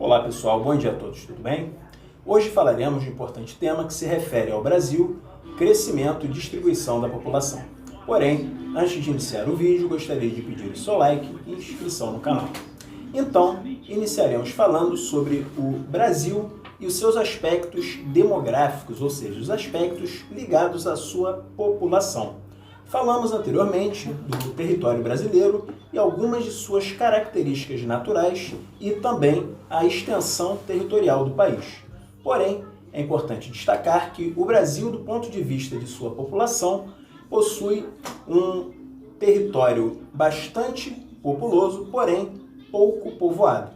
Olá pessoal, bom dia a todos, tudo bem? Hoje falaremos de um importante tema que se refere ao Brasil, crescimento e distribuição da população. Porém, antes de iniciar o vídeo, gostaria de pedir o seu like e inscrição no canal. Então, iniciaremos falando sobre o Brasil e os seus aspectos demográficos, ou seja, os aspectos ligados à sua população. Falamos anteriormente do território brasileiro e algumas de suas características naturais e também a extensão territorial do país. Porém, é importante destacar que o Brasil, do ponto de vista de sua população, possui um território bastante populoso, porém pouco povoado.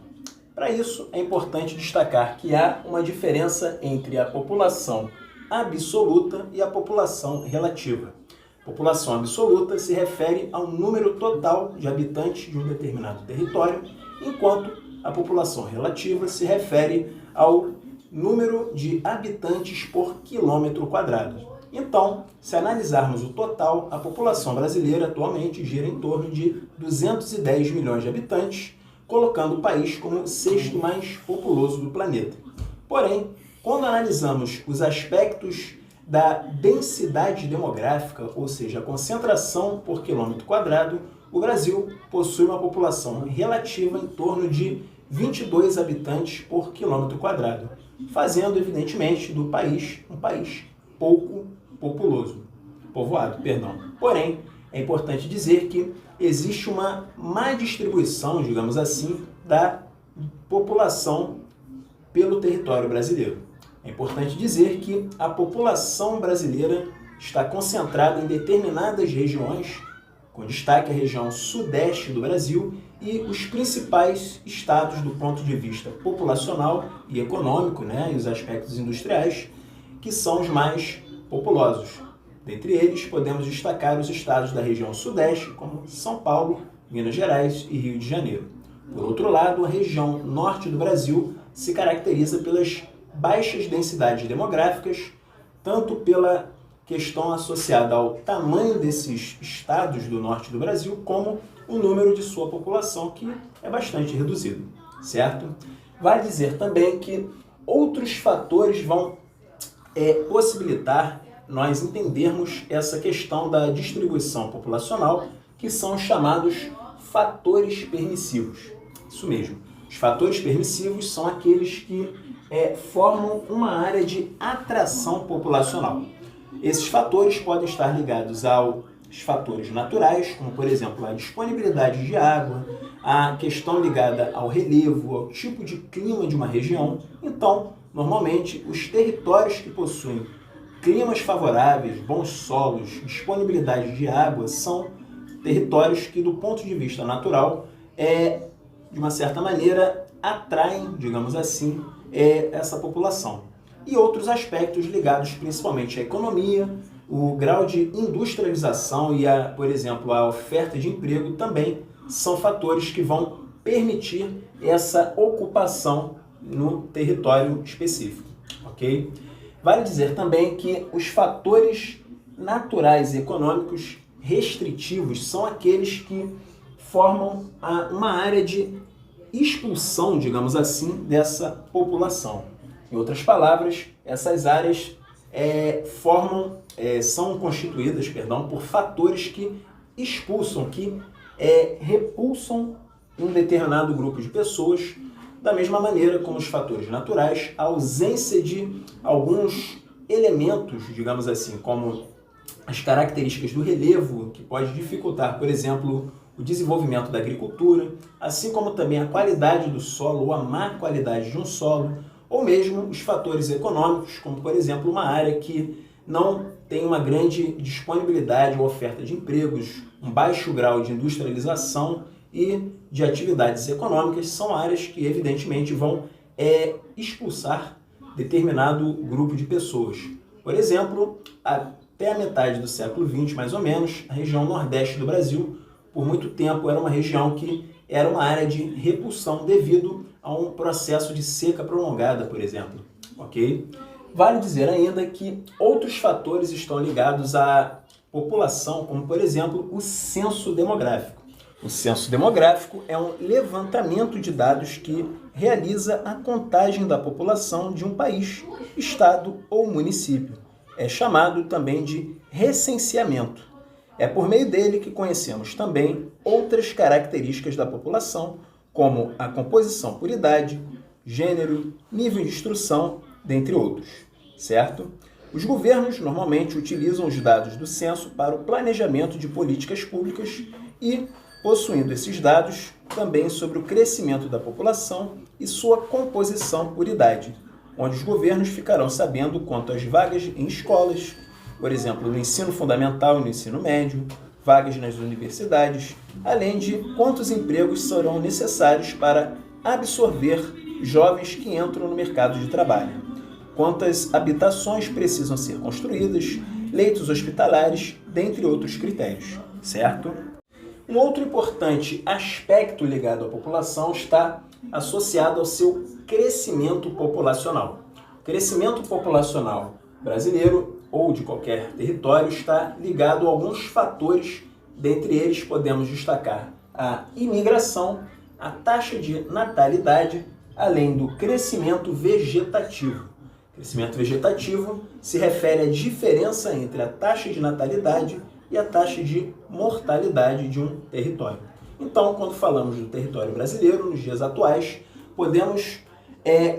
Para isso, é importante destacar que há uma diferença entre a população absoluta e a população relativa. População absoluta se refere ao número total de habitantes de um determinado território, enquanto a população relativa se refere ao número de habitantes por quilômetro quadrado. Então, se analisarmos o total, a população brasileira atualmente gira em torno de 210 milhões de habitantes, colocando o país como o sexto mais populoso do planeta. Porém, quando analisamos os aspectos da densidade demográfica, ou seja, a concentração por quilômetro quadrado, o Brasil possui uma população relativa em torno de 22 habitantes por quilômetro quadrado, fazendo, evidentemente, do país um país pouco povoado. Porém, é importante dizer que existe uma má distribuição, digamos assim, da população pelo território brasileiro. É importante dizer que a população brasileira está concentrada em determinadas regiões, com destaque a região sudeste do Brasil e os principais estados do ponto de vista populacional e econômico, e os aspectos industriais, que são os mais populosos. Dentre eles, podemos destacar os estados da região sudeste, como São Paulo, Minas Gerais e Rio de Janeiro. Por outro lado, a região norte do Brasil se caracteriza pelas baixas densidades demográficas, tanto pela questão associada ao tamanho desses estados do norte do Brasil, como o número de sua população, que é bastante reduzido, certo? Vale dizer também que outros fatores vão possibilitar nós entendermos essa questão da distribuição populacional, que são os chamados fatores permissivos. Isso mesmo, os fatores permissivos são aqueles que formam uma área de atração populacional. Esses fatores podem estar ligados aos fatores naturais, como, por exemplo, a disponibilidade de água, a questão ligada ao relevo, ao tipo de clima de uma região. Então, normalmente, os territórios que possuem climas favoráveis, bons solos, disponibilidade de água, são territórios que, do ponto de vista natural, de uma certa maneira, atraem, digamos assim, essa população. E outros aspectos ligados principalmente à economia, o grau de industrialização e, por exemplo, a oferta de emprego também são fatores que vão permitir essa ocupação no território específico, ok? Vale dizer também que os fatores naturais e econômicos restritivos são aqueles que formam uma área de expulsão, digamos assim, dessa população. Em outras palavras, essas áreas são constituídas, por fatores que expulsam, que repulsam um determinado grupo de pessoas, da mesma maneira como os fatores naturais, a ausência de alguns elementos, digamos assim, como as características do relevo, que pode dificultar, por exemplo, o desenvolvimento da agricultura, assim como também a qualidade do solo ou a má qualidade de um solo, ou mesmo os fatores econômicos, como, por exemplo, uma área que não tem uma grande disponibilidade ou oferta de empregos, um baixo grau de industrialização e de atividades econômicas, são áreas que, evidentemente, vão expulsar determinado grupo de pessoas. Por exemplo, até a metade do século XX, mais ou menos, a região nordeste do Brasil, por muito tempo, era uma região que era uma área de repulsão devido a um processo de seca prolongada, por exemplo. Ok? Vale dizer ainda que outros fatores estão ligados à população, como, por exemplo, o censo demográfico. O censo demográfico é um levantamento de dados que realiza a contagem da população de um país, estado ou município. É chamado também de recenseamento. É por meio dele que conhecemos também outras características da população, como a composição por idade, gênero, nível de instrução, dentre outros, certo? Os governos normalmente utilizam os dados do censo para o planejamento de políticas públicas e, possuindo esses dados, também sobre o crescimento da população e sua composição por idade, onde os governos ficarão sabendo quanto às vagas em escolas, por exemplo, no ensino fundamental e no ensino médio, vagas nas universidades, além de quantos empregos serão necessários para absorver jovens que entram no mercado de trabalho, quantas habitações precisam ser construídas, leitos hospitalares, dentre outros critérios, certo? Um outro importante aspecto ligado à população está associado ao seu crescimento populacional. O crescimento populacional brasileiro ou de qualquer território está ligado a alguns fatores, dentre eles podemos destacar a imigração, a taxa de natalidade, além do crescimento vegetativo. Crescimento vegetativo se refere à diferença entre a taxa de natalidade e a taxa de mortalidade de um território. Então, quando falamos do território brasileiro, nos dias atuais, podemos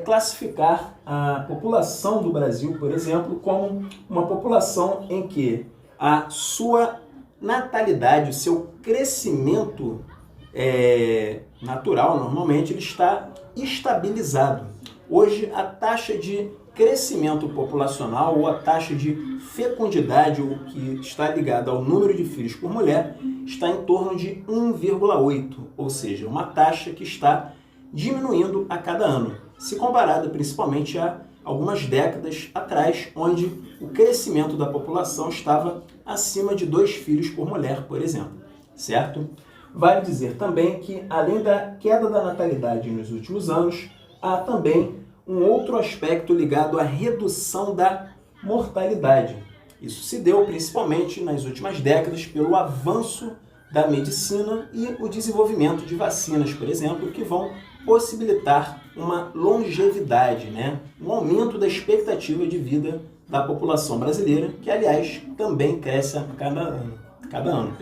classificar a população do Brasil, por exemplo, como uma população em que a sua natalidade, o seu crescimento natural, normalmente, ele está estabilizado. Hoje, a taxa de crescimento populacional ou a taxa de fecundidade, o que está ligada ao número de filhos por mulher, está em torno de 1,8, ou seja, uma taxa que está diminuindo a cada ano, se comparada principalmente a algumas décadas atrás, onde o crescimento da população estava acima de 2 filhos por mulher, por exemplo, certo? Vale dizer também que, além da queda da natalidade nos últimos anos, há também um outro aspecto ligado à redução da mortalidade. Isso se deu principalmente nas últimas décadas pelo avanço da medicina e o desenvolvimento de vacinas, por exemplo, que vão possibilitar uma longevidade, um aumento da expectativa de vida da população brasileira, que, aliás, também cresce a cada ano.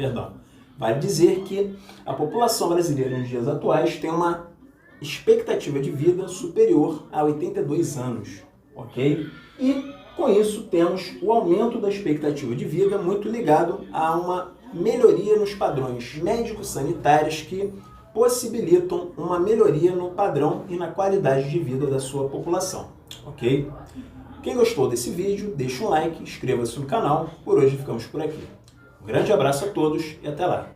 Vale dizer que a população brasileira nos dias atuais tem uma expectativa de vida superior a 82 anos, ok? E, com isso, temos o aumento da expectativa de vida muito ligado a uma melhoria nos padrões médico-sanitários que possibilitam uma melhoria no padrão e na qualidade de vida da sua população, ok? Quem gostou desse vídeo, deixa um like, inscreva-se no canal. Por hoje ficamos por aqui. Um grande abraço a todos e até lá!